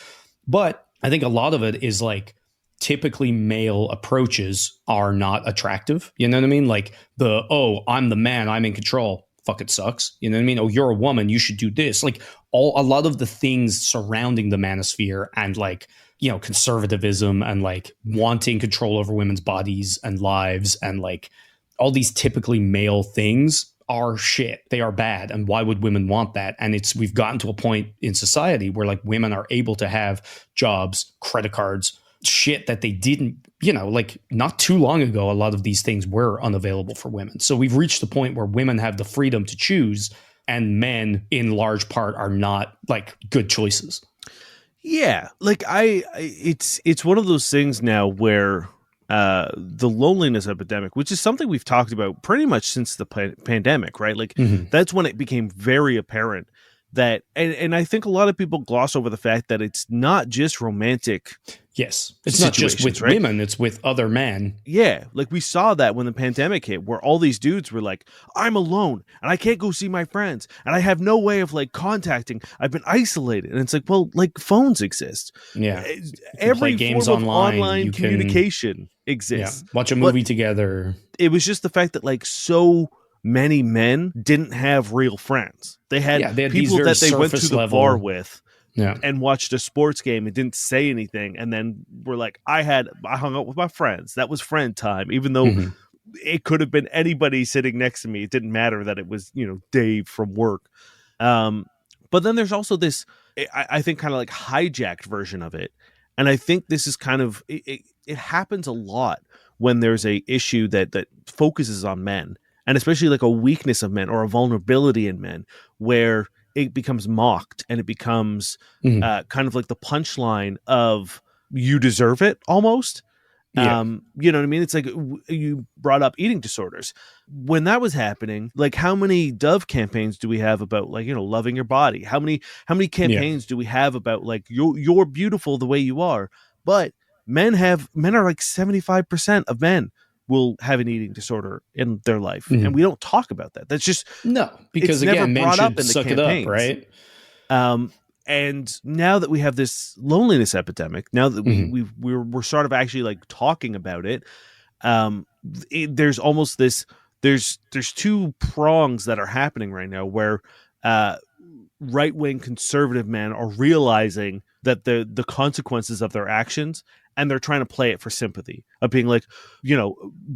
But I think a lot of it is like typically male approaches are not attractive. You know what I mean? Like I'm the man, I'm in control. Fuck, it sucks. You know what I mean? Oh, you're a woman, you should do this. Like a lot of the things surrounding the manosphere and like, you know, conservatism and like wanting control over women's bodies and lives and like all these typically male things are shit. They are bad. And why would women want that? And we've gotten to a point in society where like women are able to have jobs, credit cards, shit that they didn't, you know, like not too long ago, a lot of these things were unavailable for women. So we've reached the point where women have the freedom to choose and men in large part are not like good choices. Yeah, like it's one of those things now where the loneliness epidemic, which is something we've talked about pretty much since the pandemic, right? Like that's when it became very apparent that, and I think a lot of people gloss over the fact that it's not just romantic. Yes, it's not just with women, it's with other men. Yeah, like we saw that when the pandemic hit, where all these dudes were like, I'm alone and I can't go see my friends and I have no way of like contacting. I've been isolated. And it's like, well, like phones exist. Yeah. Every games form of online communication exists. Yeah. Watch a movie together. It was just the fact that like so many men didn't have real friends. They had people that they went to the bar with. Yeah. And watched a sports game and didn't say anything. And then we're like, I hung out with my friends. That was friend time, even though it could have been anybody sitting next to me. It didn't matter that it was, you know, Dave from work. But then there's also this, I think, kind of like hijacked version of it. And I think this is kind of, it happens a lot when there's a issue that focuses on men, and especially like a weakness of men or a vulnerability in men, where it becomes mocked and it becomes kind of like the punchline of you deserve it almost. Yeah. You know what I mean? It's like you brought up eating disorders. When that was happening, like how many Dove campaigns do we have about like, you know, loving your body? How many campaigns do we have about like you're beautiful the way you are? But men are like 75% of men will have an eating disorder in their life. And we don't talk about that. That's just no, because again, men should suck it up, right? And now that we have this loneliness epidemic, now that we're sort of actually like talking about it, there's almost this, there's two prongs that are happening right now where right-wing conservative men are realizing that the consequences of their actions, and they're trying to play it for sympathy, of being like,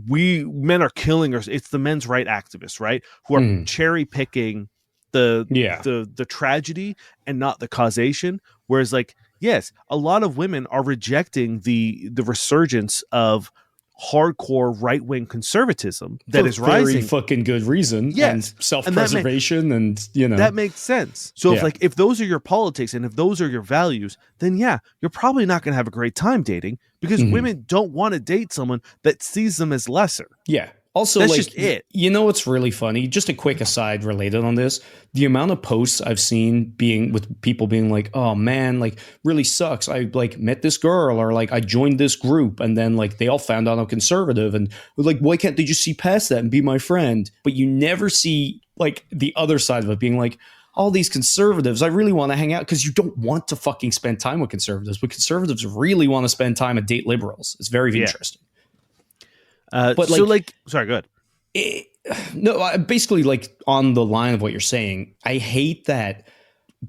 we men are killing us. It's the men's right activists, right, who are cherry picking the tragedy and not the causation. Whereas, like, yes, a lot of women are rejecting the resurgence of hardcore right-wing conservatism that is rising. Very fucking good reason. Yes. And self-preservation, and that makes sense. So if those are your politics and if those are your values, then you're probably not going to have a great time dating, because women don't want to date someone that sees them as lesser. Yeah. Also, that's like, just it. What's really funny? Just a quick aside related on this: the amount of posts I've seen with people being like, "Oh man, like really sucks. I like met this girl, or like I joined this group, and then like they all found out I'm conservative, and like why can't they just see past that and be my friend?" But you never see like the other side of it, being like, all these conservatives, I really want to hang out, because you don't want to fucking spend time with conservatives, but conservatives really want to spend time and date liberals. It's very interesting. But sorry, go ahead. Basically, like, on the line of what you're saying, I hate that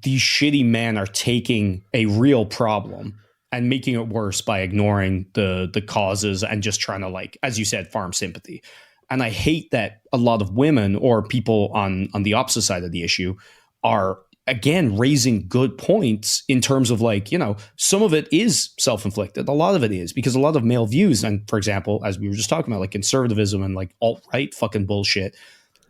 these shitty men are taking a real problem and making it worse by ignoring the causes and just trying to, like, as you said, farm sympathy. And I hate that a lot of women or people on the opposite side of the issue are, again, raising good points in terms of, like, some of it is self-inflicted. A lot of it is because a lot of male views, and for example, as we were just talking about, like conservatism and like alt-right fucking bullshit,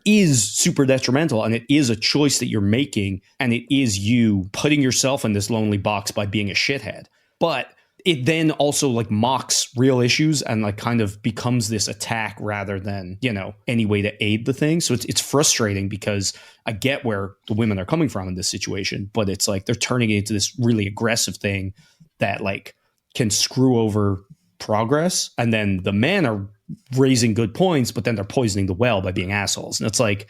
is super detrimental, and it is a choice that you're making, and it is you putting yourself in this lonely box by being a shithead. But it then also like mocks real issues and like kind of becomes this attack rather than, any way to aid the thing. So it's frustrating, because I get where the women are coming from in this situation, but it's like they're turning it into this really aggressive thing that like can screw over progress. And then the men are raising good points, but then they're poisoning the well by being assholes. And it's like,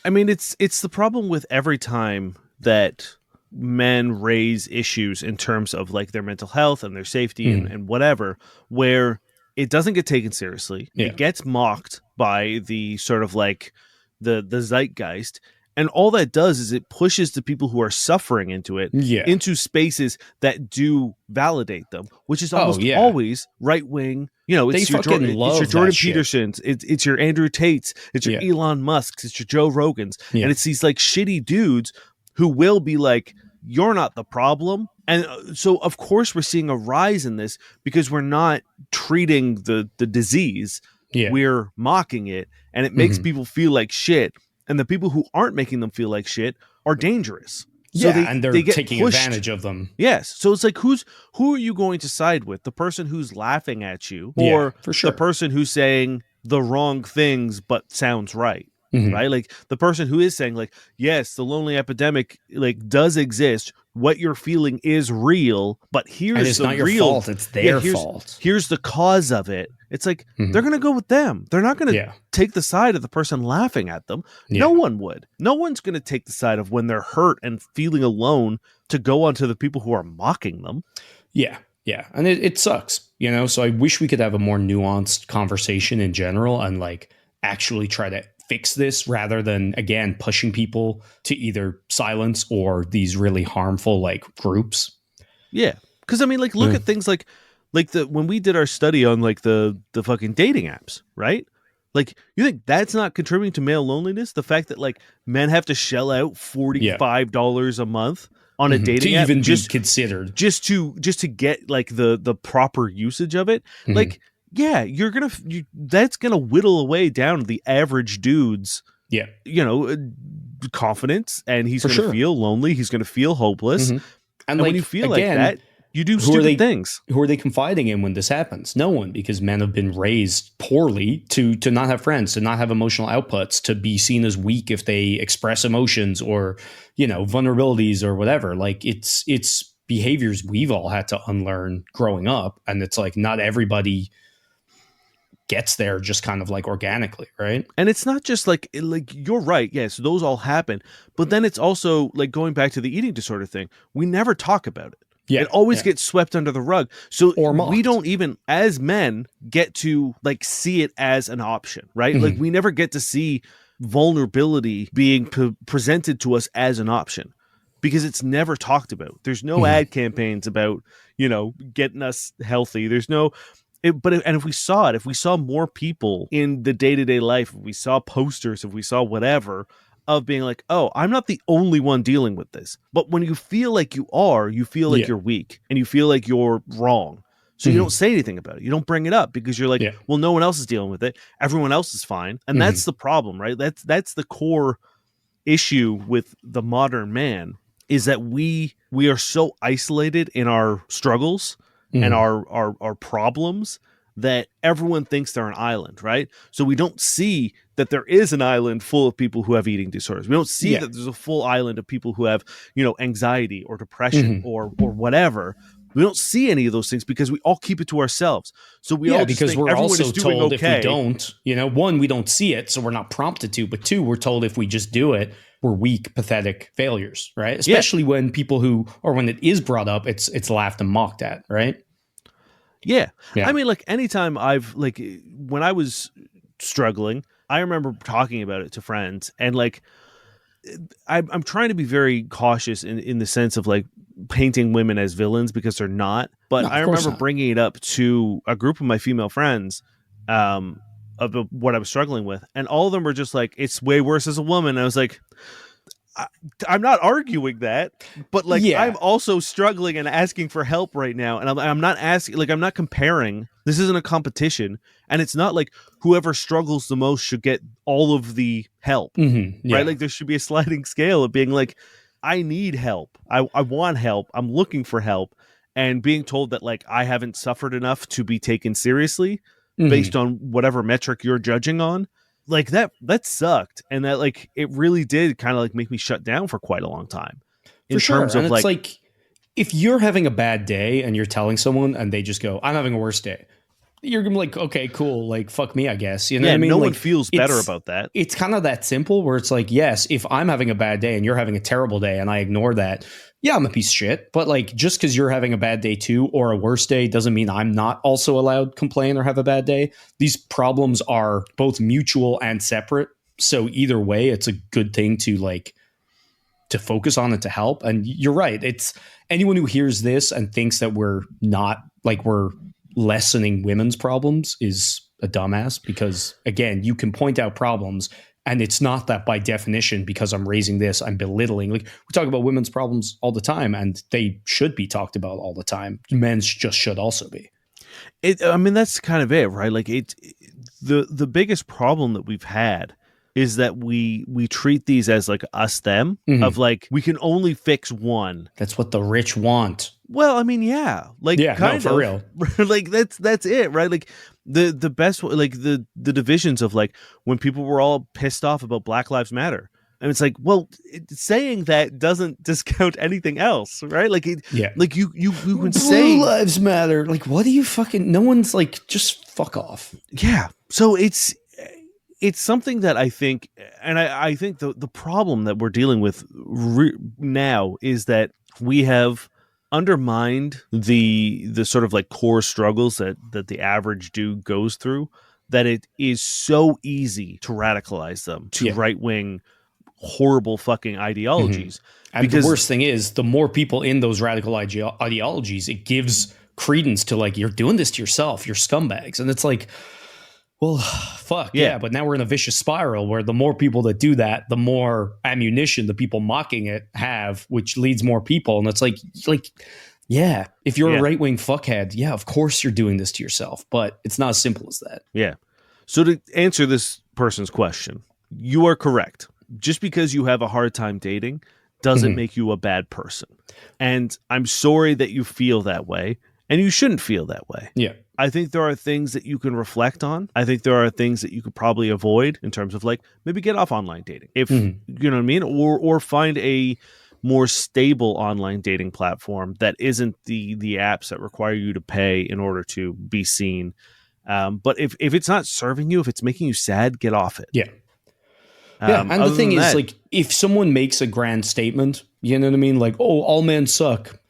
I mean, it's the problem with every time that men raise issues in terms of like their mental health and their safety and whatever, where it doesn't get taken seriously. It gets mocked by the sort of like the zeitgeist. And all that does is it pushes the people who are suffering into it into spaces that do validate them, which is almost always right wing. It's your Jordan Petersons, it's your Andrew Tates, it's your Elon Musks, it's your Joe Rogans, and it's these like shitty dudes who will be like, you're not the problem. And so, of course, we're seeing a rise in this because we're not treating the disease. We're mocking it, and it makes people feel like shit. And the people who aren't making them feel like shit are dangerous. So and they're taking advantage of them. Yes. So it's like, who are you going to side with? The person who's laughing at you, or for sure, the person who's saying the wrong things but sounds right? Right? Like the person who is saying like, yes, the lonely epidemic like does exist. What you're feeling is real, but here's it's the not your real fault. It's their fault. Here's the cause of it. It's like, they're going to go with them. They're not going to take the side of the person laughing at them. No one would. No one's going to take the side of when they're hurt and feeling alone to go onto the people who are mocking them. Yeah. Yeah. And it sucks, so I wish we could have a more nuanced conversation in general and like actually try to fix this rather than, again, pushing people to either silence or these really harmful like groups. Yeah. Because I mean, like, look at things like when we did our study on like the fucking dating apps, right? Like, you think that's not contributing to male loneliness? The fact that like men have to shell out $45 a month on a dating app to even be considered, just to get like the proper usage of it. Like, yeah, that's gonna whittle away down the average dude's confidence, and he's gonna feel lonely. He's gonna feel hopeless, and like, when you feel again, like that, you do stupid things. Who are they confiding in when this happens? No one, because men have been raised poorly to not have friends, to not have emotional outputs, to be seen as weak if they express emotions or vulnerabilities or whatever. Like it's behaviors we've all had to unlearn growing up, and it's like not everybody gets there just kind of like organically, right? And it's not just like you're right. Yes, those all happen. But then it's also like going back to the eating disorder thing. We never talk about it. Yeah, it always gets swept under the rug. So Or mocked. we don't even, as men, get to like see it as an option, right? Like we never get to see vulnerability being presented to us as an option because it's never talked about. There's no ad campaigns about, getting us healthy. There's no, and if we saw it, if we saw more people in the day-to-day life, if we saw posters, if we saw whatever of being like, oh, I'm not the only one dealing with this. But when you feel like you are, you feel like you're weak and you feel like you're wrong. So you don't say anything about it. You don't bring it up because you're like, well, no one else is dealing with it. Everyone else is fine. And that's the problem, right? That's the core issue with the modern man is that we are so isolated in our struggles and our problems that everyone thinks they're an island, right? So we don't see that there is an island full of people who have eating disorders. We don't see that there's a full island of people who have, anxiety or depression or whatever. We don't see any of those things because we all keep it to ourselves. So we all just because think we're everyone also is doing told okay. if we don't, one, we don't see it, so we're not prompted to. But two, we're told if we just do it, we're weak, pathetic failures, right? Especially when when it is brought up, it's laughed and mocked at, right? Yeah. I mean, like anytime when I was struggling, I remember talking about it to friends and like, I'm trying to be very cautious in the sense of like painting women as villains because they're not. But I remember bringing it up to a group of my female friends of what I was struggling with. And all of them were just like, it's way worse as a woman. And I was like, I'm not arguing that, but like I'm also struggling and asking for help right now. And I'm not asking, like, I'm not comparing. This isn't a competition. And it's not like whoever struggles the most should get all of the help, right? Like there should be a sliding scale of being like, I need help. I want help. I'm looking for help. And being told that like I haven't suffered enough to be taken seriously based on whatever metric you're judging on. Like that sucked. And that like, it really did kind of like make me shut down for quite a long time. For sure. And it's like, if you're having a bad day and you're telling someone and they just go, I'm having a worse day, you're gonna be like, okay, cool. Like, fuck me, I guess. You know what I mean? No like, one feels better about that. It's kind of that simple where it's like, yes, if I'm having a bad day and you're having a terrible day and I ignore that, yeah, I'm a piece of shit. But like, just because you're having a bad day too, or a worse day, doesn't mean I'm not also allowed to complain or have a bad day. These problems are both mutual and separate. So either way, it's a good thing to focus on it to help. And you're right. It's anyone who hears this and thinks that we're lessening women's problems is a dumbass, because again, you can point out problems and it's not that by definition, because I'm raising this, I'm belittling. Like, we talk about women's problems all the time and they should be talked about all the time. Men's just should also be. I mean, that's kind of it, right? Like the biggest problem that we've had is that we treat these as like us, them, of like, we can only fix one. That's what the rich want. Well, I mean, yeah, like, for real. Like that's it, right? Like the best, like the divisions of like when people were all pissed off about Black Lives Matter, and it's like, well, saying that doesn't discount anything else, right? Like, like you can say Blue Lives Matter. Like, what do you fucking? No one's like, just fuck off. Yeah. So it's something that I think, and I think the problem that we're dealing with now is that we have undermined the sort of like core struggles that the average dude goes through, that it is so easy to radicalize them to right-wing horrible fucking ideologies. And because the worst thing is, the more people in those radical ideologies, it gives credence to like, you're doing this to yourself, you're scumbags. And it's like, well, fuck yeah. But now we're in a vicious spiral where the more people that do that, the more ammunition the people mocking it have, which leads more people. And it's like, yeah, if you're a right-wing fuckhead, yeah, of course you're doing this to yourself, but it's not as simple as that. Yeah. So to answer this person's question, you are correct. Just because you have a hard time dating doesn't make you a bad person. And I'm sorry that you feel that way, and you shouldn't feel that way. Yeah. I think there are things that you can reflect on. I think there are things that you could probably avoid in terms of like, maybe get off online dating, if you know what I mean, or find a more stable online dating platform that isn't the apps that require you to pay in order to be seen. But if it's not serving you, if it's making you sad, get off it. Yeah. Yeah, and the other thing than is, that- like, if someone makes a grand statement, you know what I mean? Like, oh, all men suck.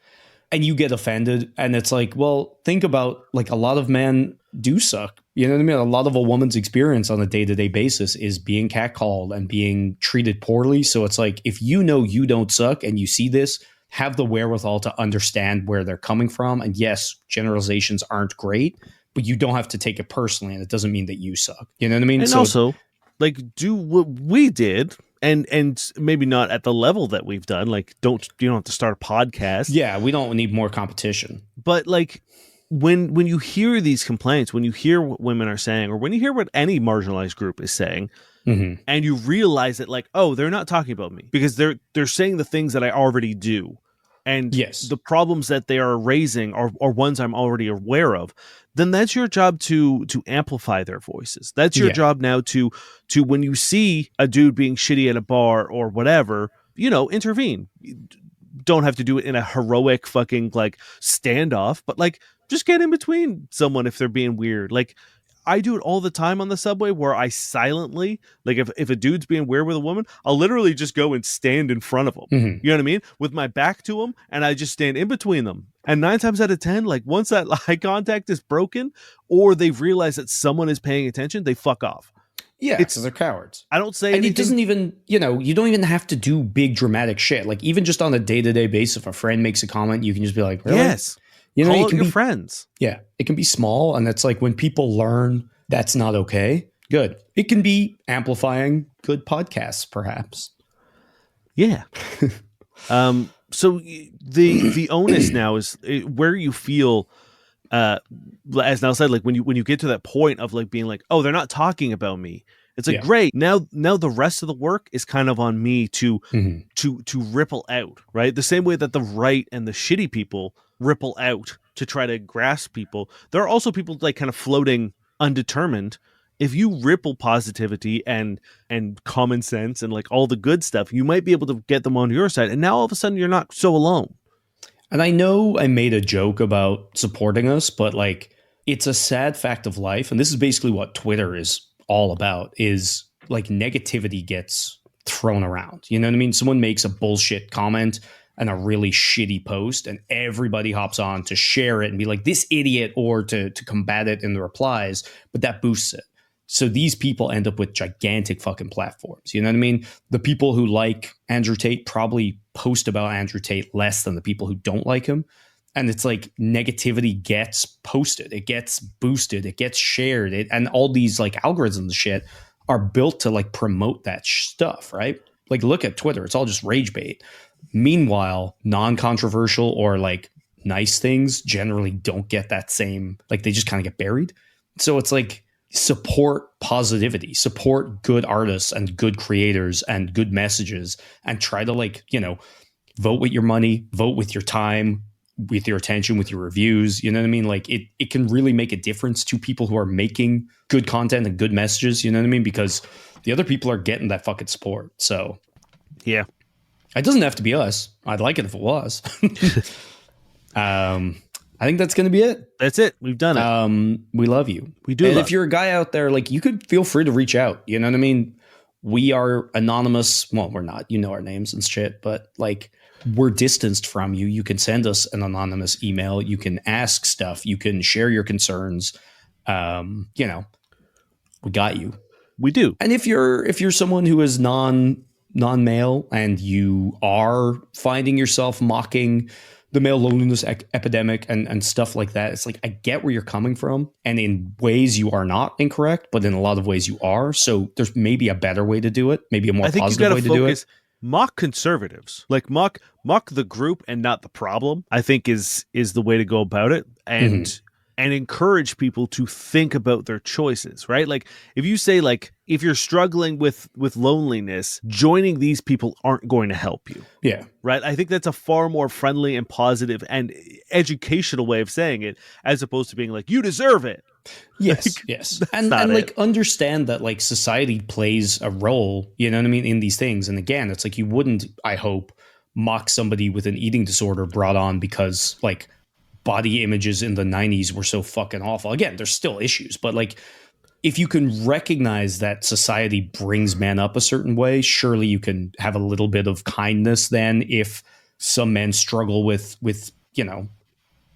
And you get offended. And it's like, well, think about, like, a lot of men do suck. You know what I mean? A lot of a woman's experience on a day-to-day basis is being catcalled and being treated poorly. So it's like, if you know you don't suck and you see this, have the wherewithal to understand where they're coming from. And yes, generalizations aren't great, but you don't have to take it personally. And it doesn't mean that you suck. You know what I mean? And also, like, do what we did, and maybe not at the level that we've done. Like, you don't have to start a podcast. yeah, we don't need more competition. But like, when you hear these complaints, when you hear what women are saying, or when you hear what any marginalized group is saying, and you realize that, like, oh, they're not talking about me because they're saying the things that I already do, and Yes. the problems that they are raising are ones I'm already aware of, then that's your job to amplify their voices. That's your job now to when you see a dude being shitty at a bar or whatever, intervene. You don't have to do it in a heroic fucking like standoff, but like just get in between someone if they're being weird. Like, I do it all the time on the subway where I silently, like, if a dude's being weird with a woman, I'll literally just go and stand in front of them. You know what I mean? With my back to them, and I just stand in between them. And 9 times out of 10, like, once that eye contact is broken or they've realized that someone is paying attention, they fuck off. Yeah, because they're cowards. I don't say and anything. it doesn't even, you don't even have to do big dramatic shit. Like, even just on a day-to-day basis, if a friend makes a comment, you can just be like, really? Yes. Call it can your be friends. Yeah, it can be small, and it's like when people learn that's not okay, good. It can be amplifying good podcasts, perhaps. Yeah. So the onus now is where you feel, as Niall said, like when you get to that point of like being like, oh, they're not talking about me. It's like, great. Now the rest of the work is kind of on me to ripple out, right? The same way that the right and the shitty people ripple out to try to grasp people. There are also people like kind of floating undetermined. If you ripple positivity and common sense and like all the good stuff, you might be able to get them on your side. And now all of a sudden you're not so alone. And I know I made a joke about supporting us, but like, it's a sad fact of life. And this is basically what Twitter is all about, is like negativity gets thrown around. You know what I mean? Someone makes a bullshit comment and a really shitty post, and everybody hops on to share it and be like, this idiot, or to combat it in the replies, but that boosts it. So these people end up with gigantic fucking platforms. You know what I mean? The people who like Andrew Tate probably post about Andrew Tate less than the people who don't like him. And it's like negativity gets posted, it gets boosted, it gets shared, and all these like algorithms and shit are built to like promote that stuff, right? Like, look at Twitter, it's all just rage bait. Meanwhile, non-controversial or like nice things generally don't get that same, like they just kind of get buried. So it's like, support positivity, support good artists and good creators and good messages, and try to like, vote with your money, vote with your time, with your attention, with your reviews. You know what I mean? Like it can really make a difference to people who are making good content and good messages. You know what I mean? Because the other people are getting that fucking support. So yeah, it doesn't have to be us. I'd like it if it was. I think that's going to be it. That's it. We've done it. We love you. We do. And if you're a guy out there, like, you could feel free to reach out. You know what I mean? We are anonymous. Well, we're not. You know our names and shit. But like, we're distanced from you. You can send us an anonymous email. You can ask stuff. You can share your concerns. We got you. We do. And if you're someone who is non-male and you are finding yourself mocking the male loneliness epidemic and stuff like that, it's like, I get where you're coming from, and in ways you are not incorrect, but in a lot of ways you are. So there's maybe a better way to do it, maybe a more positive way to do it. Mock conservatives, like mock the group and not the problem, I think is the way to go about it. And encourage people to think about their choices, right? Like, if you say, like, if you're struggling with loneliness, joining these people aren't going to help you. Yeah. Right? I think that's a far more friendly and positive and educational way of saying it, as opposed to being like, you deserve it. Yes, Like, yes. And like, understand that like society plays a role, you know what I mean, in these things. And again, it's like, you wouldn't, I hope, mock somebody with an eating disorder brought on because like body images in the 90s were so fucking awful. Again, there's still issues, but like, if you can recognize that society brings men up a certain way, surely you can have a little bit of kindness then if some men struggle with you know,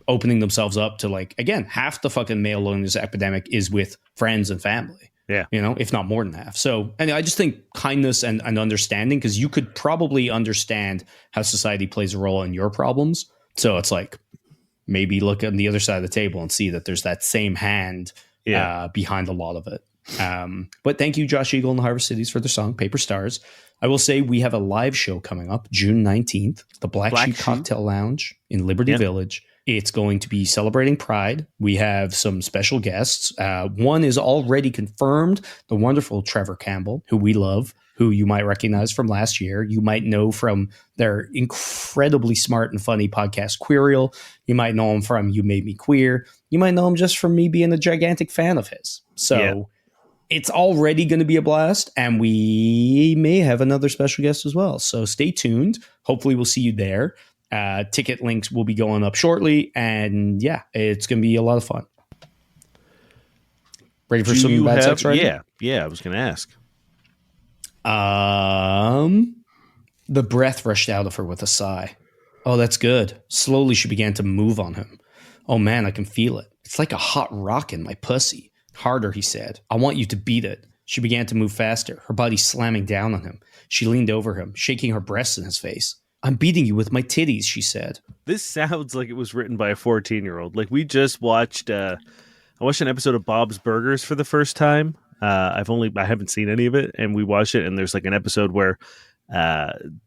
opening themselves up to, like, again, half the fucking male loneliness epidemic is with friends and family. Yeah. You know, if not more than half. So, and I just think kindness and understanding, because you could probably understand how society plays a role in your problems. So it's like, maybe look on the other side of the table and see that there's that same hand behind a lot of it. But thank you, Josh Eagle and the Harvest Cities, for the song Paper Stars. I will say we have a live show coming up June 19th, the Black Sheep Cocktail Lounge in Liberty Village. It's going to be celebrating Pride. We have some special guests. One is already confirmed, the wonderful Trevor Campbell, who we love, who you might recognize from last year. You might know from their incredibly smart and funny podcast, Queerial. You might know him from You Made Me Queer. You might know him just from me being a gigantic fan of his. So it's already going to be a blast, and we may have another special guest as well. So stay tuned. Hopefully we'll see you there. Ticket links will be going up shortly, and yeah, it's going to be a lot of fun. Ready for some bad sex writing? Yeah, I was going to ask. The breath rushed out of her with a sigh. Oh, that's good. Slowly she began to move on him. Oh man, I can feel it. It's like a hot rock in my pussy. Harder, he said. I want you to beat it. She began to move faster, her body slamming down on him. She leaned over him, shaking her breasts in his face. I'm beating you with my titties, she said. This sounds like it was written by a 14-year-old. Like, we just watched, I watched an episode of Bob's Burgers for the first time. I haven't seen any of it, and we watched it, and there's like an episode where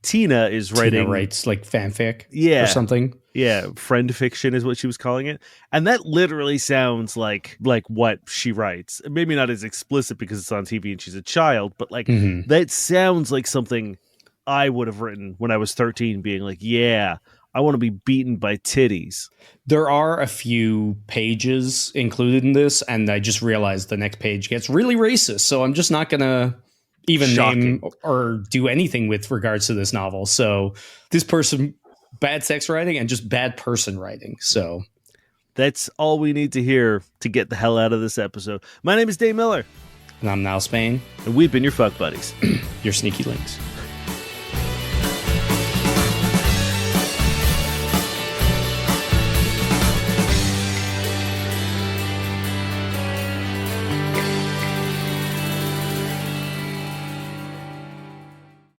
Tina writes like fanfic or something. Yeah, friend fiction is what she was calling it. And that literally sounds like what she writes. Maybe not as explicit because it's on TV and she's a child, but like that sounds like something I would have written when I was 13, being like, yeah, I want to be beaten by titties. There are a few pages included in this, and I just realized the next page gets really racist. So I'm just not going to even name or do anything with regards to this novel. So this person, bad sex writing and just bad person writing. So that's all we need to hear to get the hell out of this episode. My name is Dave Miller. And I'm Niall Spain. And we've been your fuck buddies. Your sneaky links.